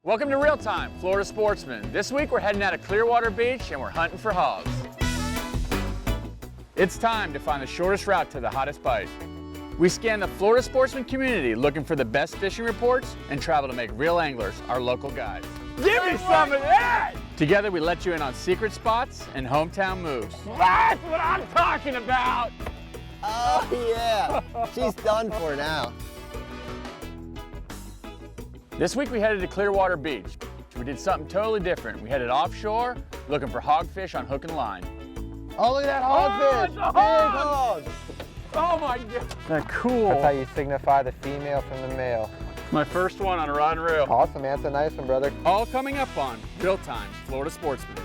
Welcome to Real Time, Florida Sportsman. This week we're heading out of Clearwater Beach and we're hunting for hogs. It's time to find the shortest route to the hottest bite. We scan the Florida Sportsman community looking for the best fishing reports and travel to make real anglers our local guides. Give me some of that! Together we let you in on secret spots and hometown moves. That's what I'm talking about! Oh yeah, she's done for now. This week we headed to Clearwater Beach. We did something totally different. We headed offshore looking for hogfish on hook and line. Oh, look at that hogfish! Oh, Big hog! Oh my God! That's cool. That's how you signify the female from the male. My first one on a rod and reel. Awesome, man. That's a nice one, brother. All coming up on Real Time, Florida Sportsman.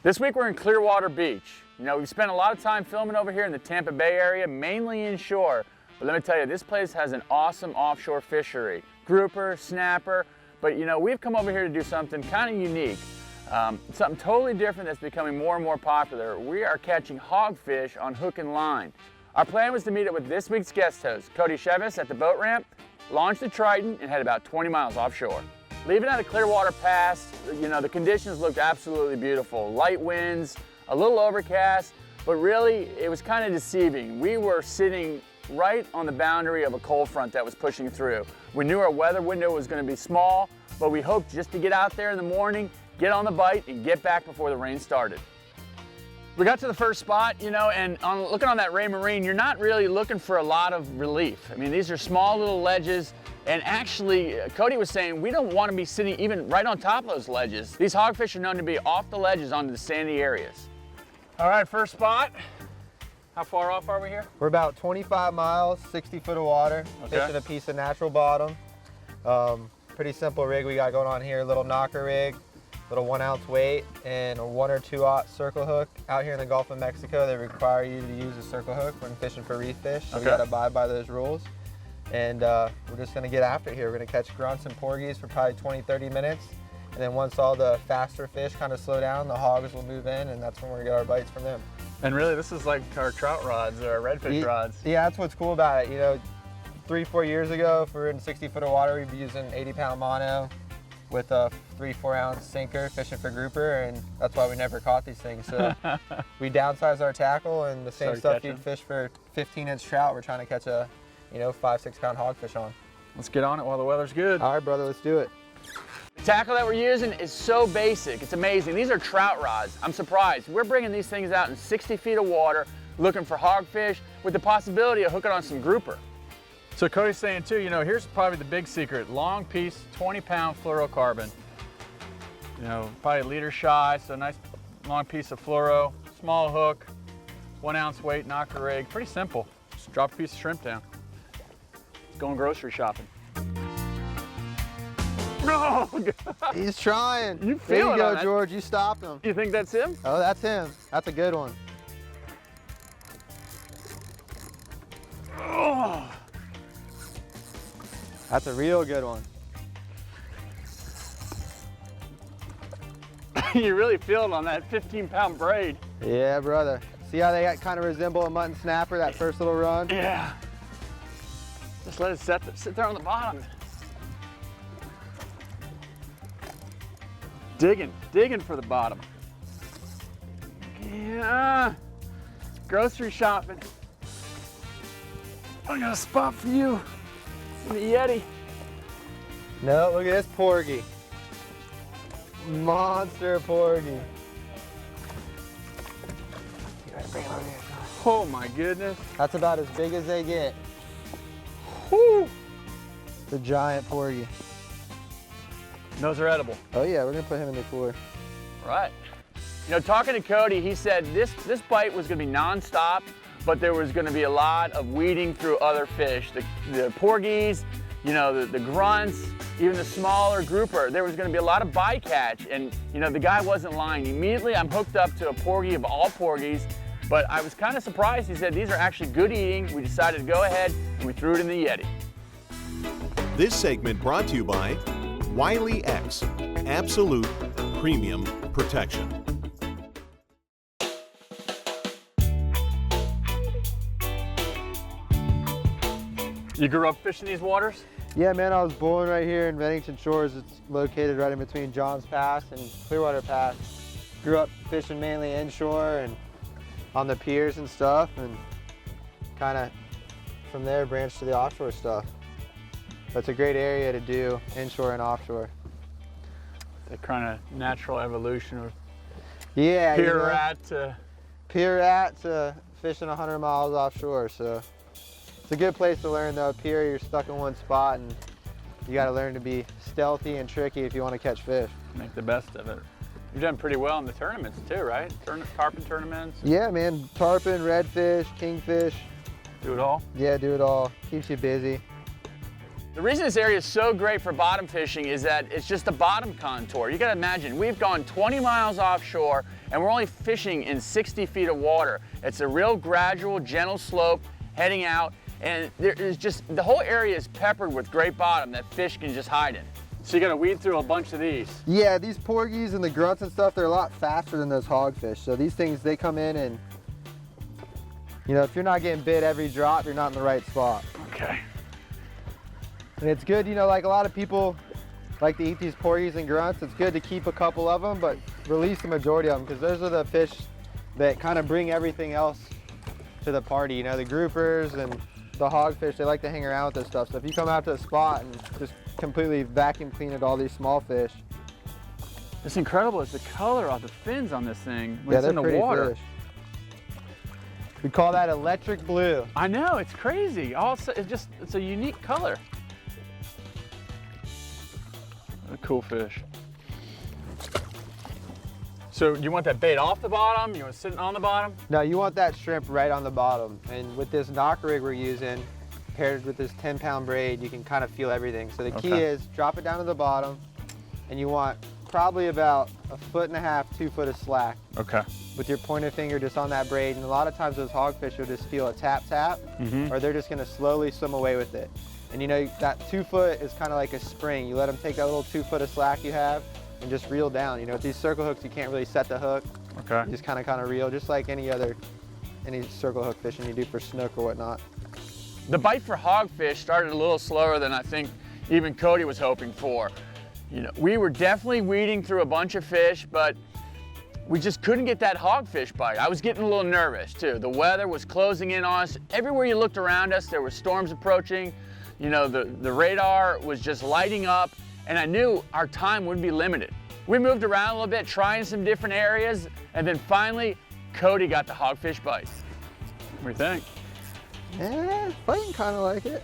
This week we're in Clearwater Beach. You know, we've spent a lot of time filming over here in the Tampa Bay area, mainly inshore. But let me tell you, this place has an awesome offshore fishery. Grouper, snapper, but you know, we've come over here to do something kind of unique. Something totally different that's becoming more and more popular. We are catching hogfish on hook and line. Our plan was to meet up with this week's guest host, Cody Chivas, at the boat ramp, launch the Triton, and head about 20 miles offshore. Leaving out of Clearwater Pass, you know, the conditions looked absolutely beautiful. Light winds, a little overcast, but really it was kind of deceiving. We were sitting right on the boundary of a cold front that was pushing through. We knew our weather window was going to be small, but we hoped just to get out there in the morning, get on the bite, and get back before the rain started. We got to the first spot, you know, and looking on that Ray Marine, you're not really looking for a lot of relief. I mean, these are small little ledges, and actually, Cody was saying we don't want to be sitting even right on top of those ledges. These hogfish are known to be off the ledges onto the sandy areas. All right, first spot. How far off are we here? We're about 25 miles, 60 foot of water, fishing a piece of natural bottom. Pretty simple rig we got going on here, little knocker rig, little 1 ounce weight, and a 1 or 2/0 circle hook. Out here in the Gulf of Mexico, they require you to use a circle hook when fishing for reef fish, so we gotta abide by those rules. And we're just gonna get after it here. We're gonna catch grunts and porgies for probably 20-30 minutes. And then once all the faster fish kind of slow down, the hogs will move in, and that's when we're gonna get our bites from them. And really, this is like our trout rods or our redfish rods. Yeah, that's what's cool about it. You know, 3-4 years ago, if we were in 60 foot of water, we'd be using 80-pound mono with a 3-4 ounce sinker fishing for grouper, and that's why we never caught these things. So we downsized our tackle, and the same stuff you'd fish for 15-inch trout, we're trying to catch a, you know, 5-6 pound hogfish on. Let's get on it while the weather's good. All right, brother, let's do it. The tackle that we're using is so basic, it's amazing. These are trout rods. I'm surprised. We're bringing these things out in 60 feet of water, looking for hogfish with the possibility of hooking on some grouper. So Cody's saying too, you know, here's probably the big secret. Long piece, 20-pound fluorocarbon. You know, probably a liter shy, so a nice long piece of fluoro, small hook, 1 ounce weight, knocker rig. Pretty simple. Just drop a piece of shrimp down. It's going grocery shopping. Oh, God. He's trying. You feel it. There you go, George. You stopped him. You think that's him? Oh, that's him. That's a good one. Oh. That's a real good one. You really feel it on that 15-pound braid. Yeah, brother. See how they kind of resemble a mutton snapper, that first little run? Yeah. Just let it sit there on the bottom. Digging for the bottom. Yeah. Grocery shopping. I got a spot for you. The Yeti. No, look at this porgy. Monster porgy. Oh my goodness. That's about as big as they get. Whew. The giant porgy. Those are edible. Oh yeah, we're gonna put him in the cooler. Right. You know, talking to Cody, he said this bite was gonna be nonstop, but there was gonna be a lot of weeding through other fish. The porgies, you know, the grunts, even the smaller grouper. There was gonna be a lot of bycatch, and you know, the guy wasn't lying. Immediately I'm hooked up to a porgy of all porgies, but I was kind of surprised. He said these are actually good eating. We decided to go ahead and we threw it in the Yeti. This segment brought to you by Wiley X, absolute premium protection. You grew up fishing these waters? Yeah, man, I was born right here in Bennington Shores. It's located right in between Johns Pass and Clearwater Pass. Grew up fishing mainly inshore and on the piers and stuff, and kind of from there branched to the offshore stuff. That's a great area to do inshore and offshore. The kind of natural evolution of Yeah, pier rat to fishing 100 miles offshore. So it's a good place to learn though. Pier, you're stuck in one spot and you got to learn to be stealthy and tricky if you want to catch fish. make the best of it. You've done pretty well in the tournaments too, right? Tarpon tournaments? Yeah, man, tarpon, redfish, kingfish. Do it all? Yeah, do it all. Keeps you busy. The reason this area is so great for bottom fishing is that it's just a bottom contour. You gotta imagine, we've gone 20 miles offshore and we're only fishing in 60 feet of water. It's a real gradual, gentle slope heading out, and there's just, the whole area is peppered with great bottom that fish can just hide in. So you gotta weed through a bunch of these. Yeah, these porgies and the grunts and stuff, they're a lot faster than those hogfish. So these things, they come in and, you know, if you're not getting bit every drop, you're not in the right spot. Okay. And it's good, you know, like a lot of people like to eat these porgies and grunts. It's good to keep a couple of them, but release the majority of them, because those are the fish that kind of bring everything else to the party. You know, the groupers and the hogfish, they like to hang around with this stuff. So if you come out to a spot and just completely vacuum clean at all these small fish. It's incredible, it's the color of the fins on this thing when Yeah, it's they're in the pretty water. fish. We call that electric blue. I know, it's crazy. Also, it's a unique color. A cool fish. So you want that bait off the bottom? You want it sitting on the bottom? No, you want that shrimp right on the bottom. And with this knocker rig we're using, paired with this 10-pound braid, you can kind of feel everything. So the key is drop it down to the bottom, and you want probably about 1.5 to 2 foot of slack. Okay. With your pointer finger just on that braid. And a lot of times those hogfish will just feel a tap, or they're just gonna slowly swim away with it. And you know, that 2 foot is kind of like a spring. You let them take that little 2 foot of slack you have and just reel down. You know, with these circle hooks, you can't really set the hook. Okay. You just kind of reel, just like any circle hook fishing you do for snook or whatnot. The bite for hogfish started a little slower than I think even Cody was hoping for. You know, we were definitely weeding through a bunch of fish, but we just couldn't get that hogfish bite. I was getting a little nervous too. The weather was closing in on us. Everywhere you looked around us, there were storms approaching. You know, the radar was just lighting up, and I knew our time would be limited. We moved around a little bit, trying some different areas, and then finally, Cody got the hogfish bite. What do you think? Yeah, fighting kind of like it.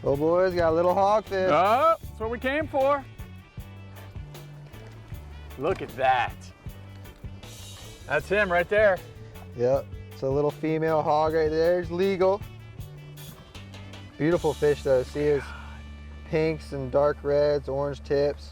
Oh boys, got a little hogfish. Oh, that's what we came for. Look at that. That's him right there. Yep, it's a little female hog right there. It's legal. Beautiful fish though. See his pinks and dark reds, orange tips.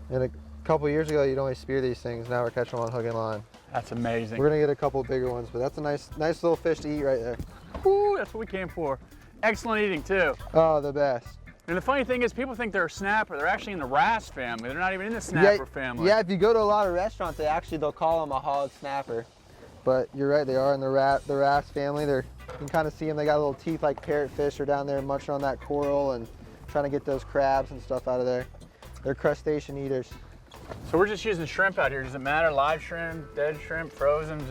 And a couple years ago, you'd only spear these things. Now we're catching them on hook and line. That's amazing. We're gonna get a couple bigger ones, but that's a nice little fish to eat right there. Woo, that's what we came for. Excellent eating too. Oh, the best. And the funny thing is, people think they're a snapper. They're actually in the wrasse family. They're not even in the snapper family. Yeah, if you go to a lot of restaurants, they'll call them a hog snapper. But you're right, they are in the wrasse family. You can kind of see them. They got little teeth like parrotfish. They're down there munching on that coral and trying to get those crabs and stuff out of there. They're crustacean eaters. So we're just using shrimp out here. Does it matter? Live shrimp, dead shrimp, frozen?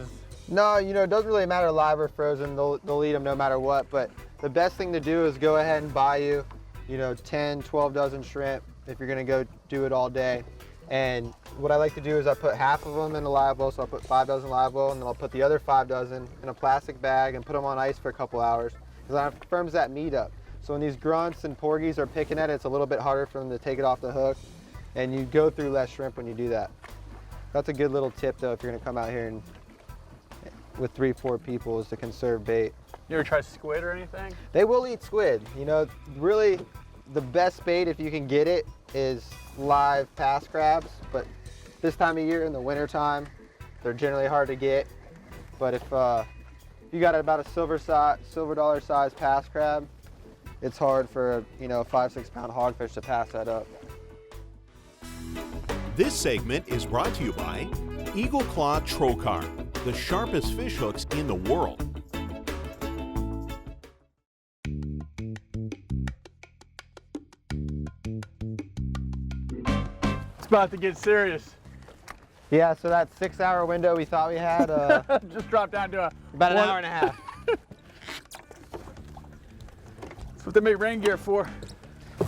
No, you know, it doesn't really matter live or frozen. They'll eat them no matter what. But the best thing to do is go ahead and buy you know, 10, 12 dozen shrimp if you're gonna go do it all day. And what I like to do is I put half of them in a live well, so I'll put 5 dozen live well, and then I'll put the other 5 dozen in a plastic bag and put them on ice for a couple hours, because that firms that meat up. So when these grunts and porgies are picking at it, it's a little bit harder for them to take it off the hook, and you go through less shrimp when you do that. That's a good little tip though if you're gonna come out here and with 3-4 people, is to conserve bait. You ever try squid or anything? They will eat squid. You know, really the best bait, if you can get it, is live pass crabs. But this time of year in the winter time, they're generally hard to get. But if you got about a silver dollar size pass crab, it's hard for a 5-6 pound hogfish to pass that up. This segment is brought to you by Eagle Claw Trocar, the sharpest fish hooks in the world. It's about to get serious. Yeah, so that 6-hour window we thought we had, Just dropped down to about an hour and a half. That's what they make rain gear for.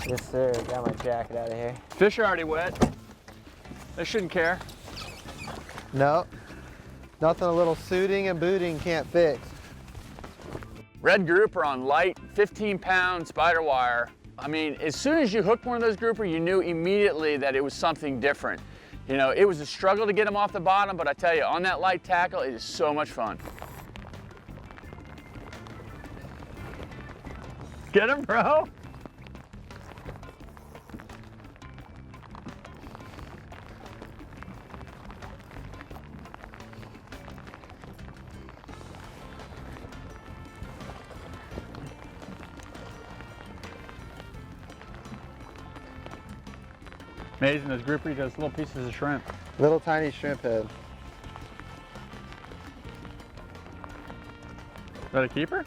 Yes, sir. Got my jacket out of here. Fish are already wet. They shouldn't care. No, nothing a little suiting and booting can't fix. Red grouper on light, 15-pound spider wire. I mean, as soon as you hooked one of those grouper, you knew immediately that it was something different. You know, it was a struggle to get them off the bottom, but I tell you, on that light tackle, it is so much fun. Get him, bro. Amazing, those grouper does little pieces of shrimp. Little tiny shrimp head. Is that a keeper?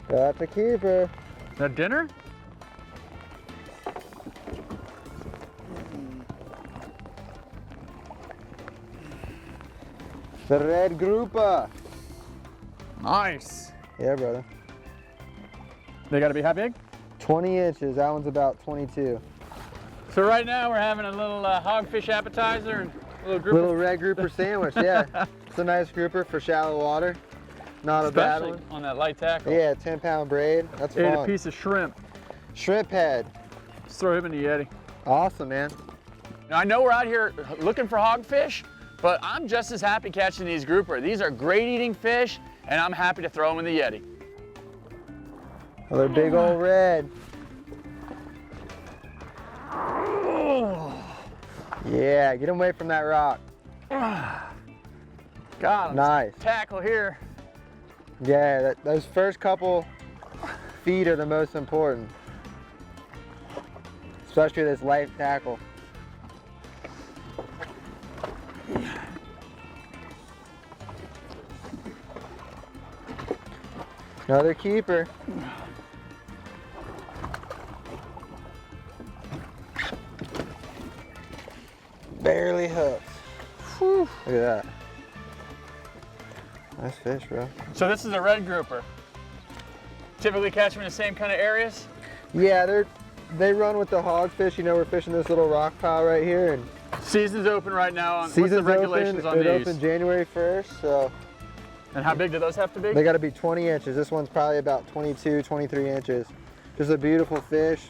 That's a keeper. Is that dinner? The red grouper. Nice. Yeah, brother. They gotta be how big? 20 inches. That one's about 22. So right now we're having a little hogfish appetizer and a little grouper. Little red grouper sandwich, yeah. It's a nice grouper for shallow water. Not a bad Especially one. on that light tackle. Yeah, 10-pound braid. That's Ate a fun. piece of shrimp. Shrimp head. Just throw him in the Yeti. Awesome, man. Now I know we're out here looking for hogfish, but I'm just as happy catching these grouper. These are great eating fish, and I'm happy to throw them in the Yeti. Another big old red. Yeah, get him away from that rock. Got him. Nice. Tackle here. Yeah, those first couple feet are the most important. Especially this light tackle. Another keeper. Barely hooked. Whew. Look at that. Nice fish, bro. So this is a red grouper. Typically catch them in the same kind of areas? Yeah, they run with the hogfish. You know, we're fishing this little rock pile right here, and Season's open right now. What's season's the regulations open. on It these? opened January 1st, so. And how big do those have to be? They got to be 20 inches. This one's probably about 22, 23 inches. Just a beautiful fish.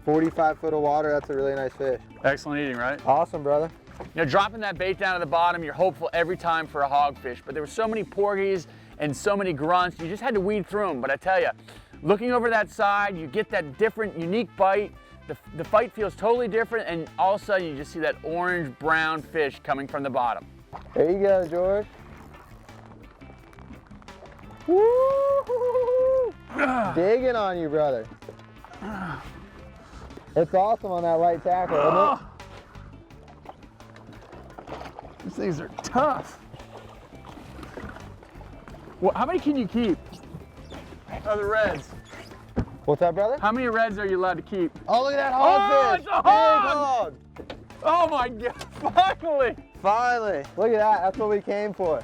45 foot of water. That's a really nice fish. Excellent eating, right? Awesome, brother. You know, dropping that bait down to the bottom, you're hopeful every time for a hogfish, but there were so many porgies and so many grunts, you just had to weed through them. But I tell you, looking over that side, you get that different, unique bite. The fight feels totally different, and all of a sudden you just see that orange-brown fish coming from the bottom. There you go, George. Woo! Digging on you, brother. It's awesome on that light tackle, isn't it? These things are tough. Well, how many can you keep? Oh, the reds. What's up, brother? How many reds are you allowed to keep? Oh, look at that Oh, hogfish! it's a Big hog! hog! Oh my God, finally! Finally! Look at that, that's what we came for.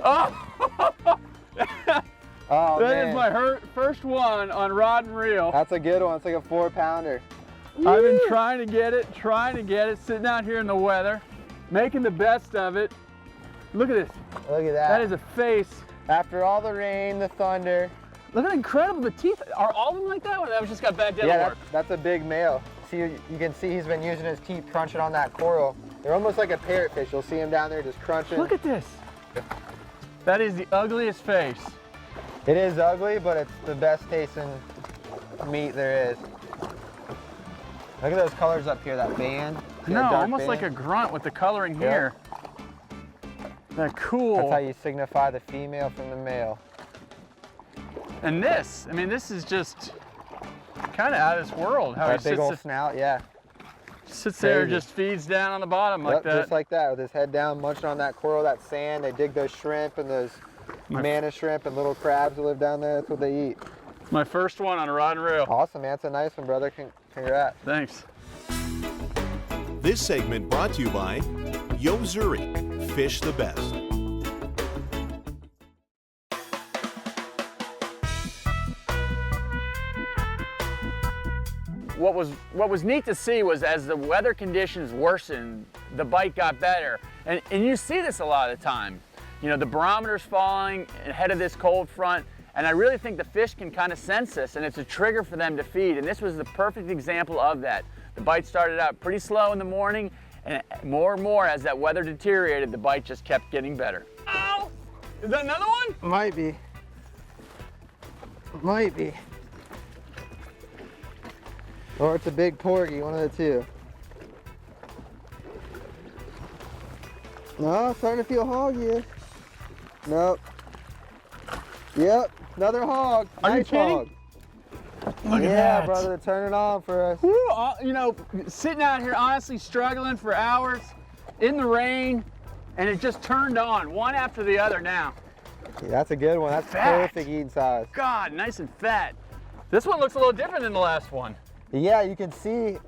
Oh, Oh, that man. is my first one on rod and reel. That's a good one, it's like a 4-pounder. I've been trying to get it, sitting out here in the weather, making the best of it. Look at this. Look at that. That is a face. After all the rain, the thunder. Look how incredible the teeth. Are all of them like that? Or that was just got bad dental Yeah, work? that's a big male. See, you can see he's been using his teeth crunching on that coral. They're almost like a parrotfish. You'll see him down there just crunching. Look at this. That is the ugliest face. It is ugly, but it's the best tasting meat there is. Look at those colors up here, that band. See No, that dark almost like a band? grunt with the coloring here. That cool. That's how you signify the female from the male. And this, I mean, this is just kind of out of this world. How That he big sits old snout, yeah. Sits there, Crazy. just feeds down on the bottom like Yep, that. just like that, with his head down, munching on that coral, that sand. They dig those shrimp and those manna shrimp and little crabs that live down there. That's what they eat. My first one on a rod and reel. Awesome, man. It's a nice one, brother. Congrats. Thanks. This segment brought to you by Yo Zuri, fish the best. What was neat to see was as the weather conditions worsened, the bite got better. And you see this a lot of the time. You know, the barometer's falling ahead of this cold front, and I really think the fish can kind of sense this, and it's a trigger for them to feed. And this was the perfect example of that. The bite started out pretty slow in the morning, and more and more as that weather deteriorated, the bite just kept getting better. Ow! Is that another one? Might be. Might be. Or it's a big porgy, one of the two. No, starting to feel hoggy. Nope. Yep, another hog. Are you Nice kidding? hog. Look at Yeah, that. brother, turn it on for us. Woo, you know, sitting out here honestly struggling for hours in the rain, and it just turned on, one after the other now. Yeah, that's a good one. That's Fat. perfect eating size. God, nice and fat. This one looks a little different than the last one. Yeah, you can see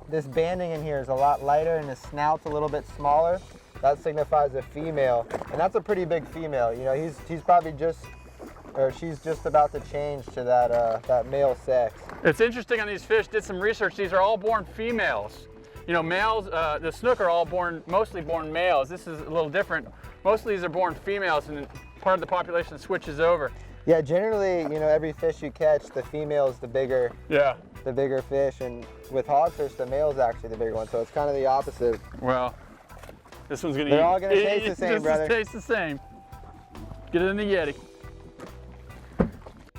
this banding in here is a lot lighter and the snout's a little bit smaller. That signifies a female, and that's a pretty big female. You know, he's probably just, or she's just about to change to that male sex. It's interesting on these fish, did some research, these are all born females. You know, males, the snook are all mostly born males. This is a little different. Most of these are born females, and part of the population switches over. Yeah, generally, you know, every fish you catch, the female is the bigger fish, and with hogfish, the male is actually the bigger one. So it's kind of the opposite. Well, this one's gonna They're all gonna taste the same, brother. Taste the same. Get it in the Yeti.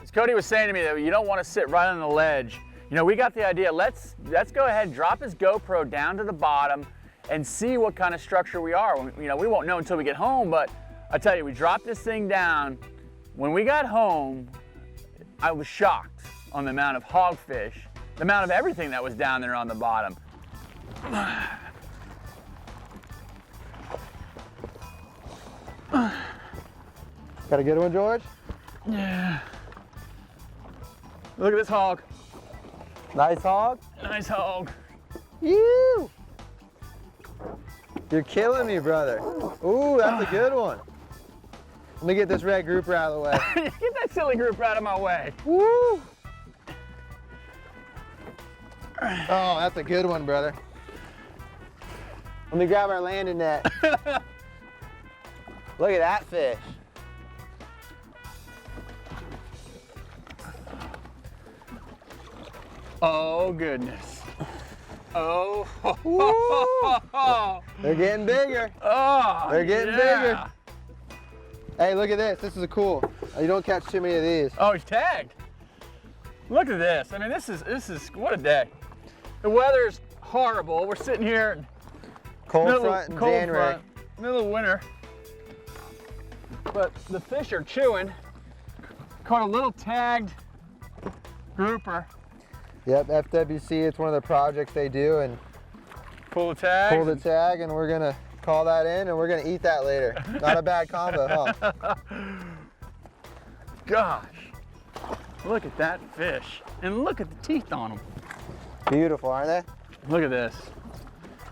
As Cody was saying to me, that you don't want to sit right on the ledge. You know, we got the idea. Let's go ahead and drop his GoPro down to the bottom and see what kind of structure we are. You know, we won't know until we get home, but I tell you, we dropped this thing down. When we got home, I was shocked on the amount of hogfish, the amount of everything that was down there on the bottom. Got a good one, George? Yeah. Look at this hog. Nice hog. Nice hog. You. You're killing me, brother. Ooh, that's a good one. Let me get this red grouper out of the way. Get that silly group out of my way. Woo! Oh, that's a good one, brother. Let me grab our landing net. Look at that fish. Oh, goodness. Oh. They're getting bigger. Oh, They're getting bigger. Hey, look at this. This is cool. You don't catch too many of these. Oh, he's tagged. Look at this. I mean, this is what a day. The weather's horrible. We're sitting here in Cold front in January. middle of winter. But the fish are chewing. Caught a little tagged grouper. Yep, FWC, it's one of the projects they do, and Pull the tag. pull the tag, and we're gonna call that in, and we're gonna eat that later. Not a bad combo, huh? Gosh, look at that fish. And look at the teeth on them. Beautiful, aren't they? Look at this.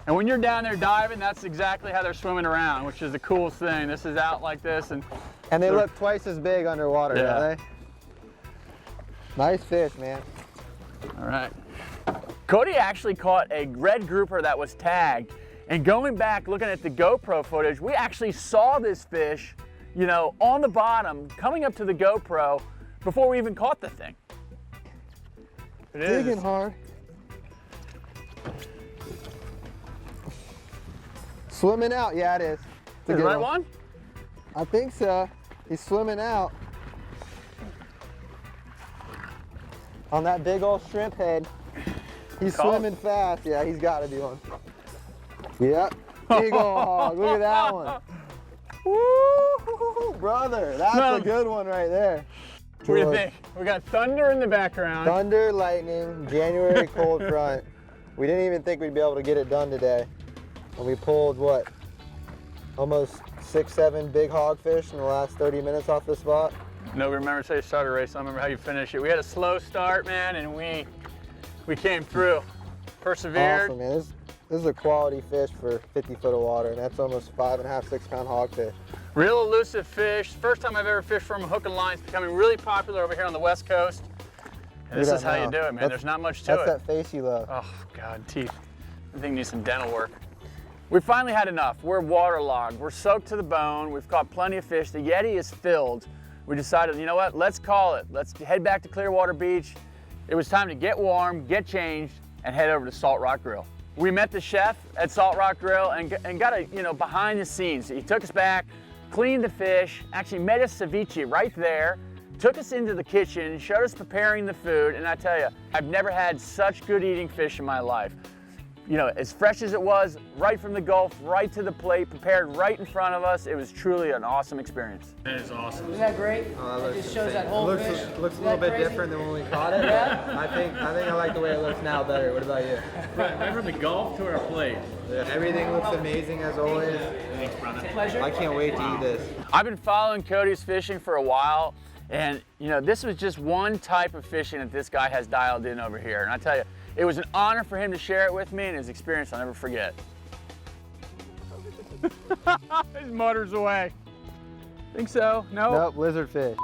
And when you're down there diving, that's exactly how they're swimming around, which is the coolest thing. This is out like this, and And they look twice as big underwater, Yeah. don't they? Nice fish, man. all right. Cody actually caught a red grouper that was tagged. And going back, looking at the GoPro footage, we actually saw this fish, you know, on the bottom, coming up to the GoPro before we even caught the thing. It is. Digging hard. Swimming out, yeah, it is. It's a Is the good right one? I think so. He's swimming out. On that big old shrimp head. He's Call. swimming fast. Yeah, he's got to be one. Yep. Big old hog. Look at that one. Woo, brother. That's No. a good one right there. What do you think? We got thunder in the background. Thunder, lightning, January cold front. We didn't even think we'd be able to get it done today. And we pulled, what, almost 6, 7 big hogfish in the last 30 minutes off the spot. No, remember say starter race. I remember how you finished it. We had a slow start, man, and we came through. Persevered. Awesome, man. This is a quality fish for 50 foot of water, and that's almost 5.5, 6 pound hogfish. Real elusive fish. First time I've ever fished from a hook and line. It's becoming really popular over here on the West Coast. And this is how you do it, man. There's not much to it. That's that face you love. Oh, God, teeth. I think needs some dental work. We finally had enough. We're waterlogged. We're soaked to the bone. We've caught plenty of fish. The Yeti is filled. We decided, you know what? Let's call it. Let's head back to Clearwater Beach. It was time to get warm, get changed, and head over to Salt Rock Grill. We met the chef at Salt Rock Grill and got a, behind the scenes. He took us back, cleaned the fish, actually made us ceviche right there, took us into the kitchen, showed us preparing the food, and I tell you, I've never had such good eating fish in my life. As fresh as it was, right from the Gulf, right to the plate, prepared right in front of us. It was truly an awesome experience. That is awesome. Isn't that great? It just shows that whole fish. It looks a little bit different than when we caught it. Yeah? I think I like the way it looks now better. What about you? Right from the Gulf to our plate. Yeah, everything looks amazing as always. Thanks, brother. It's a pleasure. I can't wait to eat this. I've been following Cody's fishing for a while, and this was just one type of fishing that this guy has dialed in over here. And I tell you, it was an honor for him to share it with me, and his experience I'll never forget. He mutters away. Think so? No? Nope, lizardfish.